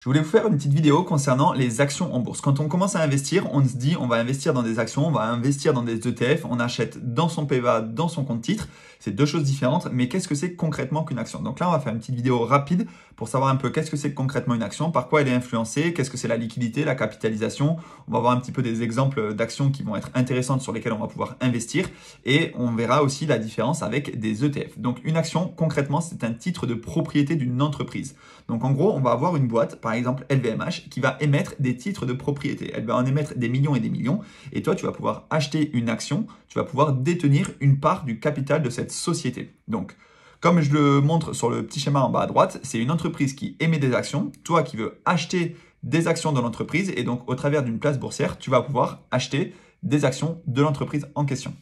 Je voulais vous faire une petite vidéo concernant les actions en bourse. Quand on commence à investir, on se dit on va investir dans des actions, on va investir dans des ETF, on achète dans son PEVA, dans son compte titre. C'est deux choses différentes, mais qu'est-ce que c'est concrètement qu'une action? Donc là, on va faire une petite vidéo rapide pour savoir un peu qu'est-ce que c'est concrètement une action, par quoi elle est influencée, qu'est-ce que c'est la liquidité, la capitalisation. On va voir un petit peu des exemples d'actions qui vont être intéressantes sur lesquelles on va pouvoir investir et on verra aussi la différence avec des ETF. Donc une action, concrètement, c'est un titre de propriété d'une entreprise. Donc en gros, on va avoir une boîte, par exemple LVMH, qui va émettre des titres de propriété. Elle va en émettre des millions et des millions. Et toi, tu vas pouvoir acheter une action, tu vas pouvoir détenir une part du capital de cette société. Donc, comme je le montre sur le petit schéma en bas à droite, c'est une entreprise qui émet des actions. Toi qui veux acheter des actions de l'entreprise et donc au travers d'une place boursière, tu vas pouvoir acheter des actions de l'entreprise en question.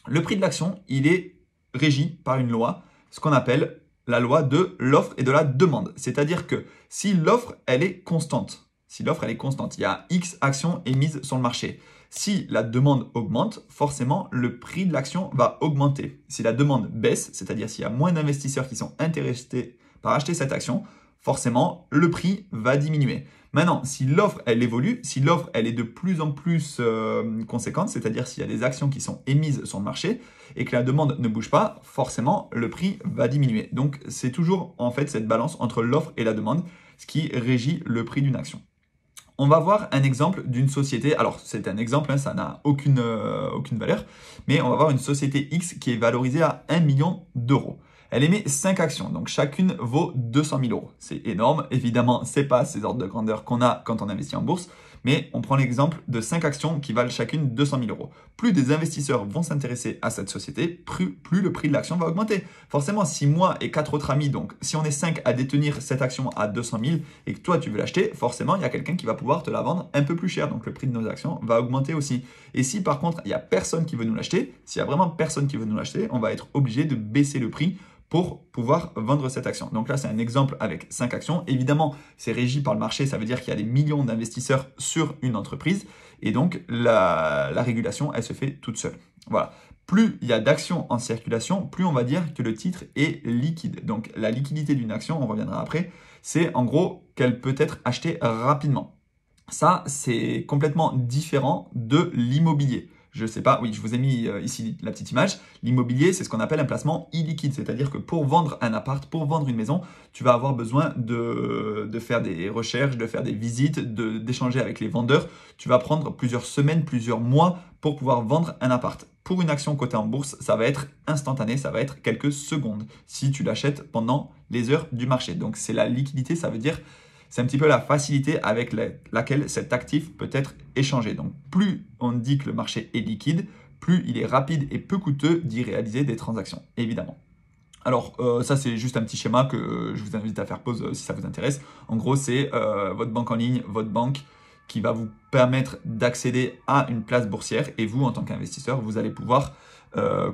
Le prix de l'action, il est régi par une loi, ce qu'on appelle la loi de l'offre et de la demande. C'est-à-dire que si l'offre, elle est constante, il y a X actions émises sur le marché. Si la demande augmente, forcément, le prix de l'action va augmenter. Si la demande baisse, c'est-à-dire s'il y a moins d'investisseurs qui sont intéressés par acheter cette action, forcément, le prix va diminuer. Maintenant, si l'offre, elle évolue, si l'offre, elle est de plus en plus conséquente, c'est-à-dire s'il y a des actions qui sont émises sur le marché et que la demande ne bouge pas, forcément, le prix va diminuer. Donc, c'est toujours en fait cette balance entre l'offre et la demande, ce qui régit le prix d'une action. On va voir un exemple d'une société. Alors, c'est un exemple, ça n'a aucune valeur, mais on va voir une société X qui est valorisée à 1 million d'euros. Elle émet 5 actions, donc chacune vaut 200 000 euros. C'est énorme. Évidemment, ce n'est pas ces ordres de grandeur qu'on a quand on investit en bourse, mais on prend l'exemple de 5 actions qui valent chacune 200 000 euros. Plus des investisseurs vont s'intéresser à cette société, plus le prix de l'action va augmenter. Forcément, si moi et 4 autres amis, donc si on est 5 à détenir cette action à 200 000 et que toi tu veux l'acheter, forcément, il y a quelqu'un qui va pouvoir te la vendre un peu plus cher. Donc le prix de nos actions va augmenter aussi. Et si par contre, il n'y a personne qui veut nous l'acheter, s'il y a vraiment personne qui veut nous l'acheter, on va être obligé de baisser le prix pour pouvoir vendre cette action. Donc là, c'est un exemple avec 5 actions. Évidemment, c'est régi par le marché, ça veut dire qu'il y a des millions d'investisseurs sur une entreprise. Et donc, la régulation, elle se fait toute seule. Voilà. Plus il y a d'actions en circulation, plus on va dire que le titre est liquide. Donc, la liquidité d'une action, on reviendra après, c'est en gros qu'elle peut être achetée rapidement. Ça, c'est complètement différent de l'immobilier. Je ne sais pas, oui, je vous ai mis ici la petite image. L'immobilier, c'est ce qu'on appelle un placement illiquide. C'est-à-dire que pour vendre un appart, pour vendre une maison, tu vas avoir besoin de faire des recherches, de faire des visites, d'échanger avec les vendeurs. Tu vas prendre plusieurs semaines, plusieurs mois pour pouvoir vendre un appart. Pour une action cotée en bourse, ça va être instantané, ça va être quelques secondes si tu l'achètes pendant les heures du marché. Donc, c'est la liquidité, ça veut dire c'est un petit peu la facilité avec laquelle cet actif peut être échangé. Donc, plus on dit que le marché est liquide, plus il est rapide et peu coûteux d'y réaliser des transactions, évidemment. Alors, ça, c'est juste un petit schéma que je vous invite à faire pause si ça vous intéresse. En gros, c'est votre banque en ligne, votre banque qui va vous permettre d'accéder à une place boursière et vous, en tant qu'investisseur, vous allez pouvoir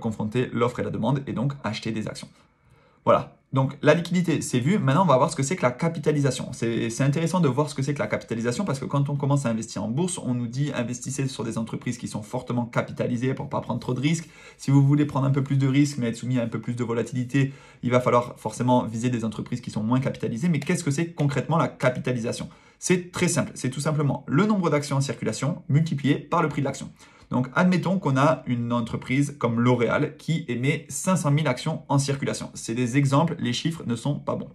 confronter l'offre et la demande et donc acheter des actions. Voilà, donc la liquidité, c'est vu. Maintenant, on va voir ce que c'est que la capitalisation. C'est intéressant de voir ce que c'est que la capitalisation parce que quand on commence à investir en bourse, on nous dit investissez sur des entreprises qui sont fortement capitalisées pour ne pas prendre trop de risques. Si vous voulez prendre un peu plus de risques mais être soumis à un peu plus de volatilité, il va falloir forcément viser des entreprises qui sont moins capitalisées. Mais qu'est-ce que c'est concrètement la capitalisation? C'est très simple, c'est tout simplement le nombre d'actions en circulation multiplié par le prix de l'action. Donc, admettons qu'on a une entreprise comme L'Oréal qui émet 500 000 actions en circulation. C'est des exemples, les chiffres ne sont pas bons.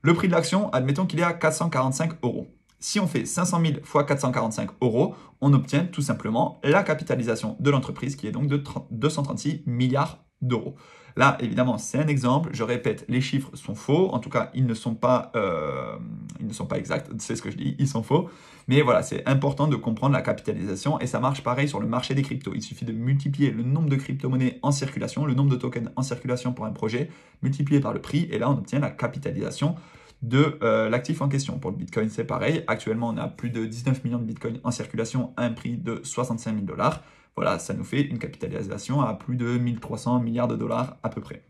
Le prix de l'action, admettons qu'il est à 445 euros. Si on fait 500 000 fois 445 euros, on obtient tout simplement la capitalisation de l'entreprise qui est donc de 236 milliards d'euros. Là, évidemment, c'est un exemple. Je répète, les chiffres sont faux. En tout cas, ils ne sont pas exacts. C'est ce que je dis, ils sont faux. Mais voilà, c'est important de comprendre la capitalisation et ça marche pareil sur le marché des cryptos. Il suffit de multiplier le nombre de crypto-monnaies en circulation, le nombre de tokens en circulation pour un projet, multiplié par le prix et là, on obtient la capitalisation de l'actif en question. Pour le Bitcoin, c'est pareil. Actuellement, on a plus de 19 millions de Bitcoin en circulation à un prix de 65 000 $. Voilà, ça nous fait une capitalisation à plus de 1300 milliards de dollars à peu près.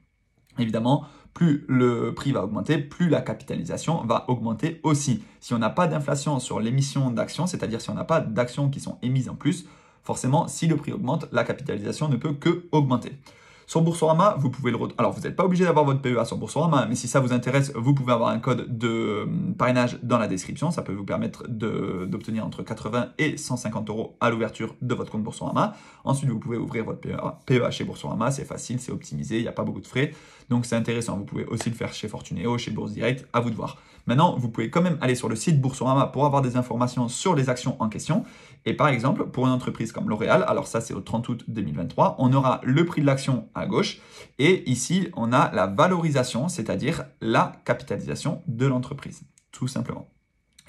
Évidemment, plus le prix va augmenter, plus la capitalisation va augmenter aussi. Si on n'a pas d'inflation sur l'émission d'actions, c'est-à-dire si on n'a pas d'actions qui sont émises en plus, forcément, si le prix augmente, la capitalisation ne peut que augmenter. Sur Boursorama, vous pouvez alors vous n'êtes pas obligé d'avoir votre PEA sur Boursorama, mais si ça vous intéresse, vous pouvez avoir un code de parrainage dans la description. Ça peut vous permettre d'obtenir entre 80 et 150 euros à l'ouverture de votre compte Boursorama. Ensuite, vous pouvez ouvrir votre PEA chez Boursorama. C'est facile, c'est optimisé, il n'y a pas beaucoup de frais. Donc c'est intéressant. Vous pouvez aussi le faire chez Fortunéo, chez Bourse Direct, à vous de voir. Maintenant, vous pouvez quand même aller sur le site Boursorama pour avoir des informations sur les actions en question. Et par exemple, pour une entreprise comme L'Oréal, alors ça c'est au 30 août 2023, on aura le prix de l'action à gauche et ici on a la valorisation, c'est-à-dire la capitalisation de l'entreprise, tout simplement.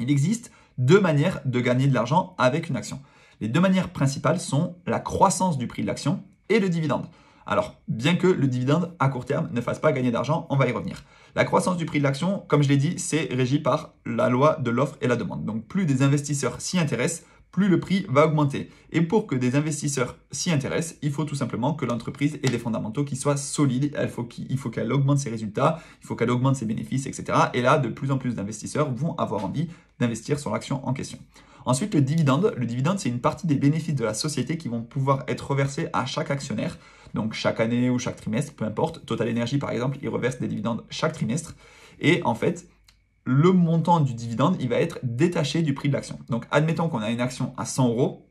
Il existe deux manières de gagner de l'argent avec une action. Les deux manières principales sont la croissance du prix de l'action et le dividende. Alors, bien que le dividende à court terme ne fasse pas gagner d'argent, on va y revenir. La croissance du prix de l'action, comme je l'ai dit, c'est régi par la loi de l'offre et la demande. Donc, plus des investisseurs s'y intéressent, plus le prix va augmenter. Et pour que des investisseurs s'y intéressent, il faut tout simplement que l'entreprise ait des fondamentaux qui soient solides. Il faut qu'elle augmente ses résultats, il faut qu'elle augmente ses bénéfices, etc. Et là, de plus en plus d'investisseurs vont avoir envie d'investir sur l'action en question. Ensuite, le dividende, c'est une partie des bénéfices de la société qui vont pouvoir être reversés à chaque actionnaire. Donc chaque année ou chaque trimestre, peu importe. Total Energy, par exemple, il reverse des dividendes chaque trimestre. Et en fait, le montant du dividende, il va être détaché du prix de l'action. Donc admettons qu'on a une action à 100 euros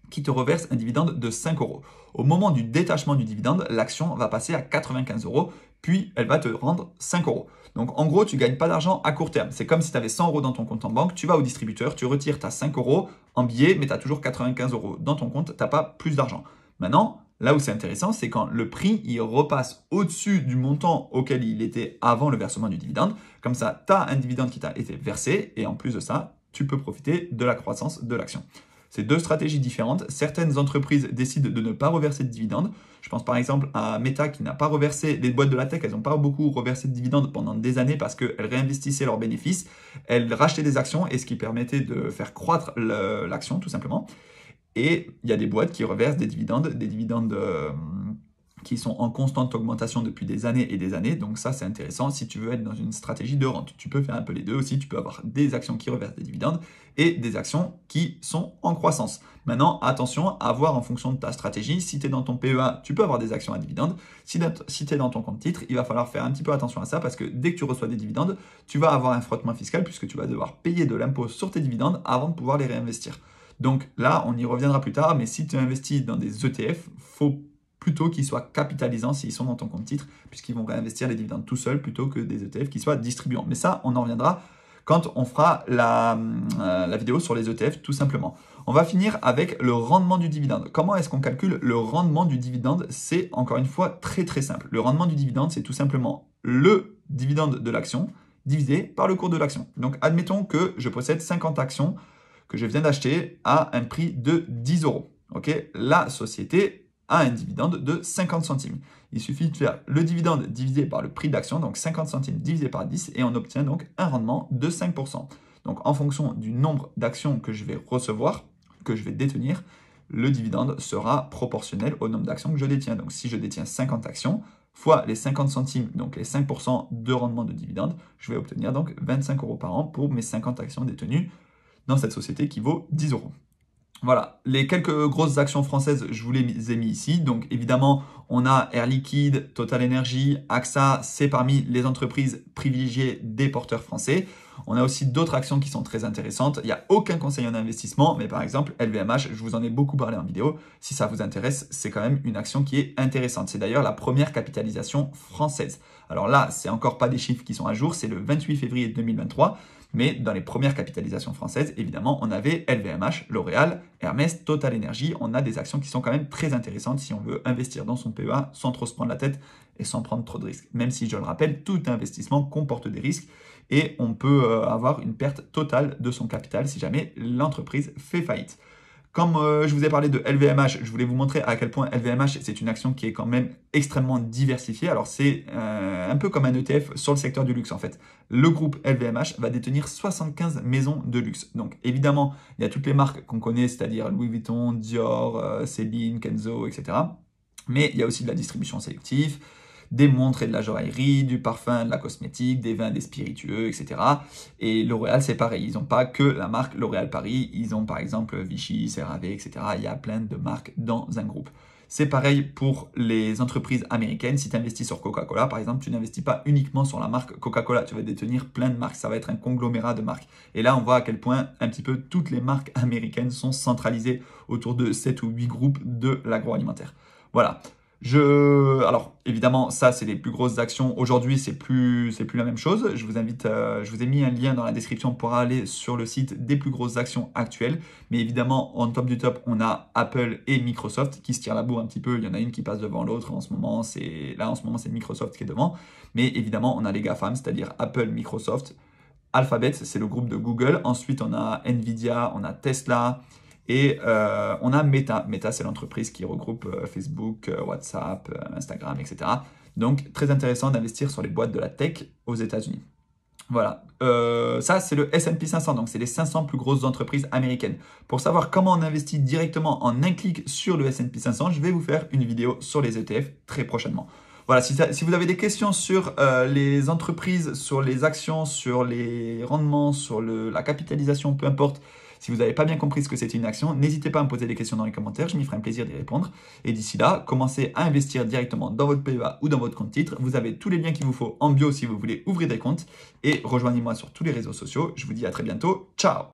qui te reverse un dividende de 5 euros. Au moment du détachement du dividende, l'action va passer à 95 euros, puis elle va te rendre 5 euros. Donc en gros, tu ne gagnes pas d'argent à court terme. C'est comme si tu avais 100 euros dans ton compte en banque, tu vas au distributeur, tu retires ta 5 euros en billets, mais tu as toujours 95 euros dans ton compte, tu n'as pas plus d'argent. Maintenant, là où c'est intéressant, c'est quand le prix il repasse au-dessus du montant auquel il était avant le versement du dividende. Comme ça, tu as un dividende qui t'a été versé et en plus de ça, tu peux profiter de la croissance de l'action. C'est deux stratégies différentes. Certaines entreprises décident de ne pas reverser de dividendes. Je pense par exemple à Meta qui n'a pas reversé, les boîtes de la tech, elles n'ont pas beaucoup reversé de dividendes pendant des années parce qu'elles réinvestissaient leurs bénéfices, elles rachetaient des actions et ce qui permettait de faire croître l'action tout simplement. Et il y a des boîtes qui reversent des dividendes qui sont en constante augmentation depuis des années et des années. Donc ça, c'est intéressant si tu veux être dans une stratégie de rente. Tu peux faire un peu les deux aussi. Tu peux avoir des actions qui reversent des dividendes et des actions qui sont en croissance. Maintenant, attention à voir en fonction de ta stratégie. Si tu es dans ton PEA, tu peux avoir des actions à dividendes. Si tu es dans ton compte titre, il va falloir faire un petit peu attention à ça parce que dès que tu reçois des dividendes, tu vas avoir un frottement fiscal puisque tu vas devoir payer de l'impôt sur tes dividendes avant de pouvoir les réinvestir. Donc là, on y reviendra plus tard, mais si tu investis dans des ETF, il faut plutôt qu'ils soient capitalisants s'ils sont dans ton compte titre, puisqu'ils vont réinvestir les dividendes tout seuls plutôt que des ETF qui soient distribuants. Mais ça, on en reviendra quand on fera la vidéo sur les ETF, tout simplement. On va finir avec le rendement du dividende. Comment est-ce qu'on calcule le rendement du dividende? C'est encore une fois très très simple. Le rendement du dividende, c'est tout simplement le dividende de l'action divisé par le cours de l'action. Donc, admettons que je possède 50 actions que je viens d'acheter à un prix de 10 euros. Okay, la société a un dividende de 50 centimes. Il suffit de faire le dividende divisé par le prix de l'action, donc 50 centimes divisé par 10, et on obtient donc un rendement de 5%. Donc en fonction du nombre d'actions que je vais recevoir, que je vais détenir, le dividende sera proportionnel au nombre d'actions que je détiens. Donc si je détiens 50 actions, fois les 50 centimes, donc les 5% de rendement de dividende, je vais obtenir donc 25 euros par an pour mes 50 actions détenues dans cette société qui vaut 10 euros. Voilà, les quelques grosses actions françaises, je vous les ai mis ici. Donc évidemment, on a Air Liquide, Total Energy, AXA, c'est parmi les entreprises privilégiées des porteurs français. On a aussi d'autres actions qui sont très intéressantes. Il n'y a aucun conseil en investissement, mais par exemple, LVMH, je vous en ai beaucoup parlé en vidéo. Si ça vous intéresse, c'est quand même une action qui est intéressante. C'est d'ailleurs la première capitalisation française. Alors là, c'est encore pas des chiffres qui sont à jour, c'est le 28 février 2023. Mais dans les premières capitalisations françaises, évidemment, on avait LVMH, L'Oréal, Hermès, Total Energy. On a des actions qui sont quand même très intéressantes si on veut investir dans son PEA sans trop se prendre la tête et sans prendre trop de risques. Même si, je le rappelle, tout investissement comporte des risques et on peut avoir une perte totale de son capital si jamais l'entreprise fait faillite. Comme je vous ai parlé de LVMH, je voulais vous montrer à quel point LVMH, c'est une action qui est quand même extrêmement diversifiée. Alors, c'est un peu comme un ETF sur le secteur du luxe, en fait. Le groupe LVMH va détenir 75 maisons de luxe. Donc, évidemment, il y a toutes les marques qu'on connaît, c'est-à-dire Louis Vuitton, Dior, Céline, Kenzo, etc. Mais il y a aussi de la distribution sélective, des montres et de la joaillerie, du parfum, de la cosmétique, des vins, des spiritueux, etc. Et L'Oréal, c'est pareil. Ils n'ont pas que la marque L'Oréal Paris. Ils ont par exemple Vichy, CeraVe, etc. Il y a plein de marques dans un groupe. C'est pareil pour les entreprises américaines. Si tu investis sur Coca-Cola, par exemple, tu n'investis pas uniquement sur la marque Coca-Cola. Tu vas détenir plein de marques. Ça va être un conglomérat de marques. Et là, on voit à quel point un petit peu toutes les marques américaines sont centralisées autour de 7 ou 8 groupes de l'agroalimentaire. Voilà. Alors, évidemment, ça, c'est les plus grosses actions. Aujourd'hui, c'est plus la même chose. Je vous invite, je vous ai mis un lien dans la description pour aller sur le site des plus grosses actions actuelles. Mais évidemment, en top du top, on a Apple et Microsoft qui se tirent la bourre un petit peu. Il y en a une qui passe devant l'autre en ce moment. C'est Microsoft qui est devant. Mais évidemment, on a les GAFAM, c'est-à-dire Apple, Microsoft, Alphabet, c'est le groupe de Google. Ensuite, on a Nvidia, on a Tesla. Et on a Meta. Meta, c'est l'entreprise qui regroupe Facebook, WhatsApp, Instagram, etc. Donc, très intéressant d'investir sur les boîtes de la tech aux États-Unis. Voilà. Ça, c'est le S&P 500. Donc, c'est les 500 plus grosses entreprises américaines. Pour savoir comment on investit directement en un clic sur le S&P 500, je vais vous faire une vidéo sur les ETF très prochainement. Voilà, si vous avez des questions sur les entreprises, sur les actions, sur les rendements, sur la capitalisation, peu importe, si vous n'avez pas bien compris ce que c'était une action, n'hésitez pas à me poser des questions dans les commentaires, je m'y ferai un plaisir d'y répondre. Et d'ici là, commencez à investir directement dans votre PEA ou dans votre compte titre. Vous avez tous les liens qu'il vous faut en bio si vous voulez ouvrir des comptes. Et rejoignez-moi sur tous les réseaux sociaux. Je vous dis à très bientôt. Ciao!